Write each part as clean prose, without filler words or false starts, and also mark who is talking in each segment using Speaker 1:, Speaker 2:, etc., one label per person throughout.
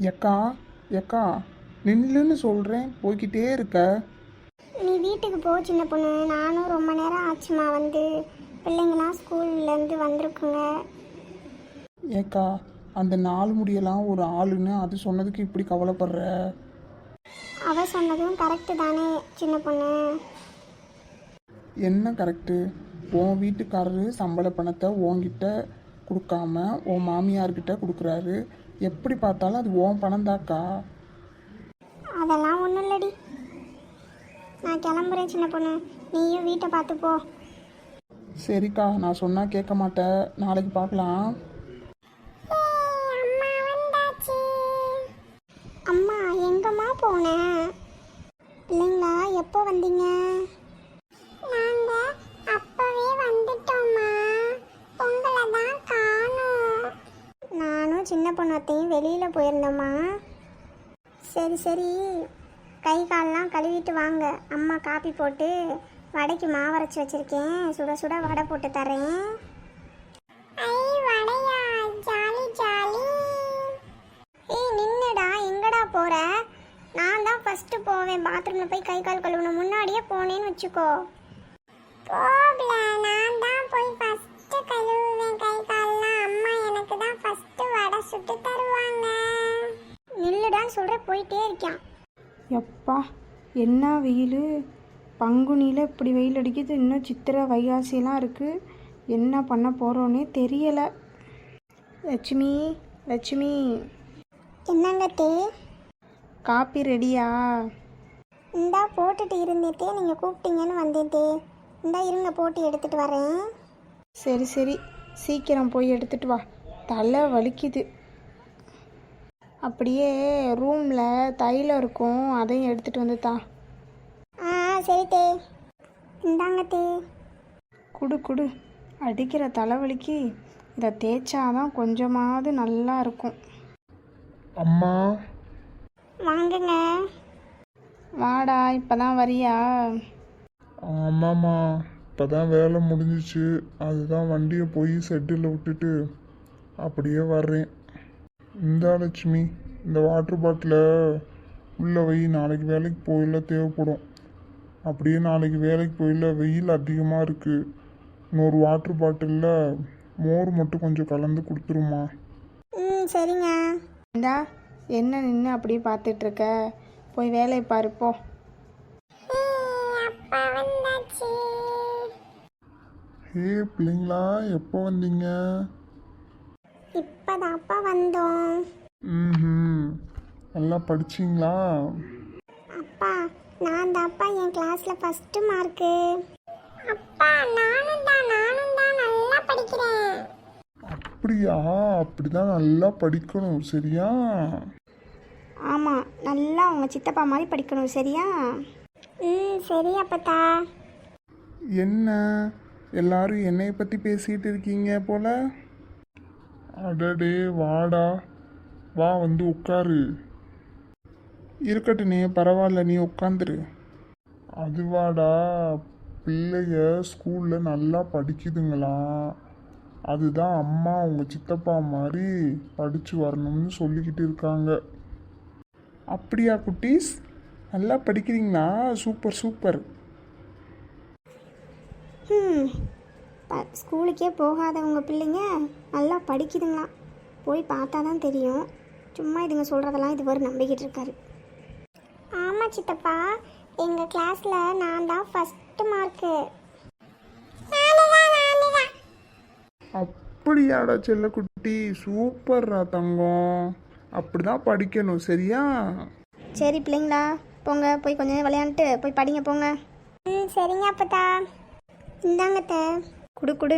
Speaker 1: எக்கா எக்கா நில்லுன்னு சொல்கிறேன் போய்கிட்டே இருக்க.
Speaker 2: நீ வீட்டுக்கு போ சின்ன பொண்ணு. நானும் ரொம்ப நேரம் ஆச்சுமா வந்து. பிள்ளைங்களாம் ஸ்கூல்லேருந்து வந்திருக்குங்க.
Speaker 1: ஏக்கா அந்த நாலு முடியெல்லாம் ஒரு ஆளுன்னு அது சொன்னதுக்கு இப்படி கவலைப்படுற?
Speaker 2: அவ சொன்னதும் கரெக்டு தானே சின்ன பொண்ணு.
Speaker 1: என்ன கரெக்டு? உன் வீட்டுக்காரரு சம்பள பணத்தை உன்கிட்ட கொடுக்காம உன் மாமியார்கிட்ட கொடுக்குறாரு. எப்படி பார்த்தாலும் அது உன் பணம் தாக்கா.
Speaker 2: அதெல்லாம் ஒன்றும் இல்லடி. நான் கிளம்புறேன் சின்ன பொண்ணு. நீயும் வீட்டை பார்த்து போ.
Speaker 1: சரிக்கா, நான் சொன்னால் கேட்க மாட்டேன். நாளைக்கு பார்க்கலாம்.
Speaker 2: அம்மா எங்கம்மா போனேன்? இல்லைங்களா, எப்போ வந்தீங்க? நாங்க அப்பவே வந்துட்டோம்மா. உங்களை தான் காணோம். நானும் சின்ன பொண்ணத்தையும் வெளியில் போயிருந்தோம்மா. சரி சரி, கை காலெலாம் கழுவிட்டு வாங்க. அம்மா காப்பி போட்டு வடைக்கு மாவு அரைச்சி வச்சுருக்கேன். சுட சுட வடை போட்டு தரேன். போற? நான் தான் ஃபர்ஸ்ட் போவேன். பாத்ரூம்ல போய் கை கால் கழுவணும். முன்னாடியே போனேன்னு வச்சுக்கோ. போகல, நான் தான் போய் ஃபர்ஸ்ட் கழுவுவேன் கை கால்லாம். அம்மா எனக்கு தான் ஃபர்ஸ்ட் வடை சுட்டு தருவாங்க. நில்லுடான்னு சொல்ற, போயிட்டே இருக்கான்.
Speaker 3: எப்பா என்ன வெயில்! பங்குனியில் இப்படி வெயில் அடிக்குது. இன்னும் சித்திரை வைகாசியெல்லாம் இருக்குது. என்ன பண்ண போகிறோன்னே தெரியலை. லட்சுமி லட்சுமி,
Speaker 2: என்னங்கத்தே?
Speaker 3: காப்பி ரெடியா?
Speaker 2: இந்தா போட்டுட்டு இருந்தேத்தே, நீங்கள் கூப்பிட்டீங்கன்னு வந்தேத்தே. இந்தா இருங்க, போட்டு எடுத்துட்டு வரேன்.
Speaker 3: சரி சரி, சீக்கிரம் போய் எடுத்துட்டு வா. தலை வலிக்குது. அப்படியே ரூமில் தைலம் இருக்கும், அதையும் எடுத்துகிட்டு வந்து தா.
Speaker 2: ஆ சரி தே. இந்தாங்க தே.
Speaker 3: குடு குடு. அடிக்கிற தலைவலிக்கு இதை தேய்ச்சாதான் கொஞ்சமாவது நல்லா இருக்கும்.
Speaker 1: அம்மா
Speaker 2: வாங்குங்க.
Speaker 3: வாடா, இப்போ தான் வரியா?
Speaker 1: ஆமாம்மா, இப்போ தான் வேலை முடிஞ்சிச்சு. அதுதான் வண்டியை போய் செட்டில் விட்டுட்டு அப்படியே வர்றேன். இந்தா லட்சுமி, இந்த வாட்டர் பாட்டிலை உள்ளே வை. நாளைக்கு வேலைக்கு போயில தேவைப்படும். அப்படியே நாளைக்கு வேலைக்கு போயில வெயில் அதிகமாக இருக்குது. இன்னொரு வாட்டர் பாட்டிலில் மோர் மட்டும் கொஞ்சம் கலந்து கொடுத்துருமா.
Speaker 2: சரிங்க.
Speaker 3: இந்தா, என்ன நின்று அப்படியே பார்த்துட்ருக்க? போய் வேலையை பாருப்போ.
Speaker 1: ஹே பிள்ளைங்களா, எப்போ வந்தீங்க?
Speaker 2: இப்பதாப்பா வந்தோம்.
Speaker 1: ம், நல்லா படிச்சிங்களா?
Speaker 2: அப்பா, நான் தான்ப்பா என் கிளாஸ்ல ஃபர்ஸ்ட் மார்க்கு. அப்பா நானும் தான் நல்லா படிக்கிறேன்.
Speaker 1: அப்படியா? அப்படிதான் நல்லா படிக்கணும், சரியா?
Speaker 3: ஆமாம், நல்லா உங்கள் சித்தப்பா மாதிரி படிக்கணும், சரியா?
Speaker 2: சரி அப்பத்தா.
Speaker 1: என்ன எல்லாரும் என்னைய பற்றி பேசிகிட்டு இருக்கீங்க போல? அடடே, வாடா வா, வந்து உட்காரு. இருக்கட்டுனே, பரவாயில்ல, நீ உட்காந்துரு. அதுவாடா, பிள்ளைய ஸ்கூலில் நல்லா படிக்குதுங்களாம். அதுதான் அம்மா உங்கள் சித்தப்பா மாதிரி படித்து வரணும்னு சொல்லிக்கிட்டு இருக்காங்க. அப்படியா குட்டீஸ்? நல்லா படிக்கிறீங்களா? Super super.
Speaker 2: ஸ்கூலுக்கே போகாதவங்க பிள்ளைங்க நல்லா படிக்குதுங்களாம். போய் பார்த்தா தான் தெரியும். சும்மா இதுங்க சொல்கிறதெல்லாம் இது வரை நம்பிக்கிட்டு இருக்காரு. ஆமாம் சித்தப்பா, எங்கள் கிளாஸில் நான் தான் ஃபஸ்ட்டு மார்க்கு.
Speaker 1: அப்படியாடா செல்லக்குட்டி, சூப்பர்ரா தங்கம். அப்படிதான் படிக்கணும், சரியா?
Speaker 3: சரி பிள்ளைங்களா, போங்க போய் கொஞ்ச நேரம் விளையாண்டுட்டு போய் படிங்க போங்க.
Speaker 2: சரிங்க அப்பத்தா. இந்தாங்கத்த.
Speaker 3: குடு குடு.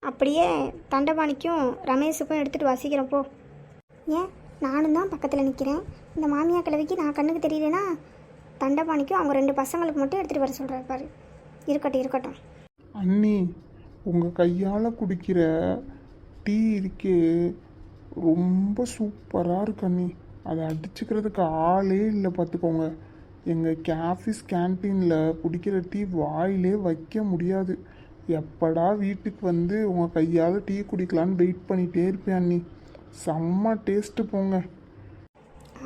Speaker 3: அப்படியே தண்டபாணிக்கும் ரமேஷுக்கும் எடுத்துகிட்டு வாசிக்கிறோம் போ.
Speaker 2: ஏன் நானும் தான் பக்கத்தில் நிற்கிறேன். இந்த மாமியா கிழவிக்கு நான் கண்ணுக்கு தெரியலனா தண்டபாணிக்கும் அவங்க 2 பசங்களுக்கு மட்டும் எடுத்துகிட்டு வர சொல்கிறாரு பாரு. இருக்கட்டும் இருக்கட்டும்.
Speaker 1: அண்ணி, உங்கள் கையால் குடிக்கிற டீ இருக்கே, ரொம்ப சூப்பராக இருக்கு அண்ணி. அதை அடிச்சுக்கிறதுக்கு ஆளே இல்லை பார்த்துக்கோங்க. எங்கள் கேஃபீஸ் கேன்டீனில் குடிக்கிற டீ வாயிலே வைக்க முடியாது. எப்படா வீட்டுக்கு வந்து உங்கள் கையால் டீ குடிக்கலான்னு வெயிட் பண்ணிகிட்டே இருப்பேன் அண்ணி. செம்ம டேஸ்ட்டு போங்க.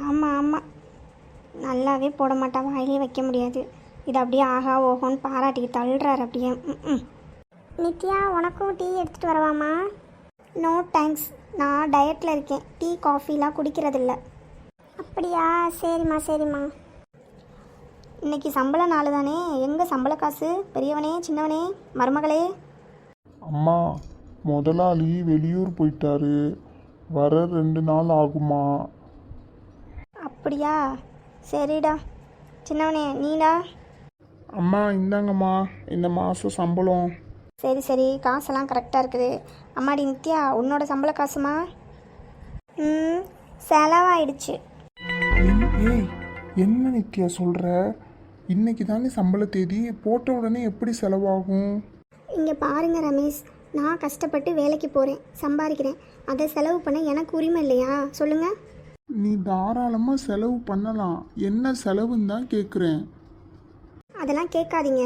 Speaker 3: ஆமாம் ஆமாம், நல்லாவே போட மாட்டா, வாயிலே வைக்க முடியாது. இது அப்படியே ஆஹா ஓஹோன்னு பாராட்டி தள்ளுறாரு அப்படியே. ம்.
Speaker 2: நித்யா உனக்கும் டீ எடுத்துகிட்டு வரவாமா?
Speaker 3: நோ தேங்க்ஸ், நான் டயட்டில் இருக்கேன். டீ காஃபிலாம் குடிக்கிறதில்ல.
Speaker 2: அப்படியா, சரிம்மா சரிம்மா.
Speaker 3: இன்னைக்கு சம்பள நாள் தானே, எங்கே சம்பள காசு? பெரியவனே சின்னவனே மருமகளே.
Speaker 1: அம்மா, முதலாளி வெளியூர் போயிட்டாரு, வர 2 நாள் ஆகுமா?
Speaker 3: அப்படியா, சரிடா. சின்னவனே நீடா?
Speaker 1: அம்மா இந்தாங்கம்மா, இந்த மாதம் சம்பளம்.
Speaker 3: சரி சரி, காசெல்லாம் கரெக்டாக இருக்குது. அம்மாடி நித்யா, உன்னோட சம்பள காசுமா? செலவாயிடுச்சு.
Speaker 1: ஏய், என்ன நித்யா சொல்கிற? இன்னைக்கு தானே சம்பள தேதி, போட்ட உடனே எப்படி செலவாகும்?
Speaker 3: இங்கே பாருங்க ரமேஷ், நான் கஷ்டப்பட்டு வேலைக்கு போகிறேன், சம்பாதிக்கிறேன். அதை செலவு பண்ண எனக்கு உரிமை இல்லையா? சொல்லுங்கள்.
Speaker 1: நீ தாராளமாக செலவு பண்ணலாம், என்ன செலவுன்னு தான் கேட்குறேன்.
Speaker 3: அதெல்லாம் கேட்காதீங்க.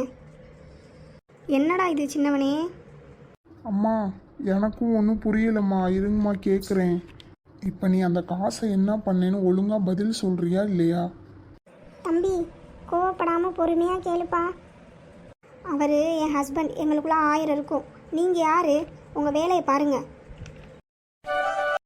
Speaker 3: என்னடா இது சின்னவனே?
Speaker 1: அம்மா, எனக்கும் ஒன்றும் புரியலம்மா, இருங்கம்மா கேட்குறேன். இப்போ நீ அந்த காசை என்ன பண்ணேன்னு ஒழுங்காக பதில் சொல்கிறியா இல்லையா?
Speaker 2: தம்பி கோவப்படாமல் பொறுமையாக கேளுப்பா.
Speaker 3: அவர் என் ஹஸ்பண்ட், எங்களுக்குள்ள 1000 இருக்கும். நீங்கள் யார்? உங்கள் வேலையை பாருங்கள்.